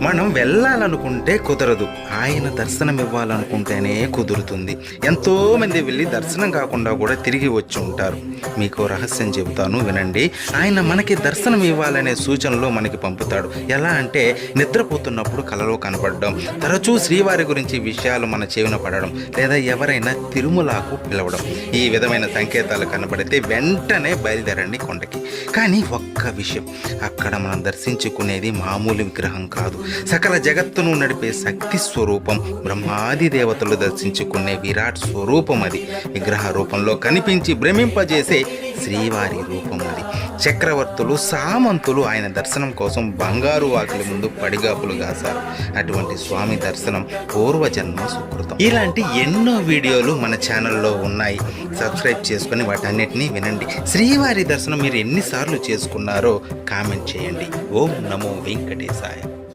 మనం వెళ్ళాలనుకుంటే కుదరదు, ఆయన దర్శనం ఇవ్వాలనుకుంటేనే కుదురుతుంది. ఎంతోమంది వెళ్ళి దర్శనం కాకుండా కూడా తిరిగి వచ్చి ఉంటారు. మీకు రహస్యం చెబుతాను, వినండి. ఆయన మనకి దర్శనం ఇవ్వాలనే సూచనలు మనకి పంపుతాడు. ఎలా అంటే నిద్రపోతున్నప్పుడు కలలో కనపడడం, తరచూ శ్రీవారి గురించి విషయాలు మన చెవిన పడడం, లేదా ఎవరైనా తిరుమలకు పిలవడం. ఈ విధమైన సంకేతాలు కనబడితే వెంటనే బయలుదేరండి కొండకి. కానీ ఒక్క విషయం, అక్కడ మనం దర్శించుకునేది మామూలు విగ్రహం కాదు, సకల జగత్తును నడిపే శక్తి స్వరూపం, బ్రహ్మాది దేవతలు దర్శించుకునే విరాట్ స్వరూపం అది. విగ్రహ రూపంలో కనిపించి భ్రమింపజేసే శ్రీవారి రూపం అది. చక్రవర్తులు, సామంతులు ఆయన దర్శనం కోసం బంగారు వాకిలి ముందు పడిగాపులు కాశారు. అటువంటి స్వామి దర్శనం పూర్వజన్మ సుకృతం. ఇలాంటి ఎన్నో వీడియోలు మన ఛానల్లో ఉన్నాయి, సబ్స్క్రైబ్ చేసుకొని వాటన్నిటినీ వినండి. శ్రీవారి దర్శనం మీరు ఎన్నిసార్లు చేసుకున్నారో కామెంట్ చేయండి. ఓం నమో వెంకటేశాయ.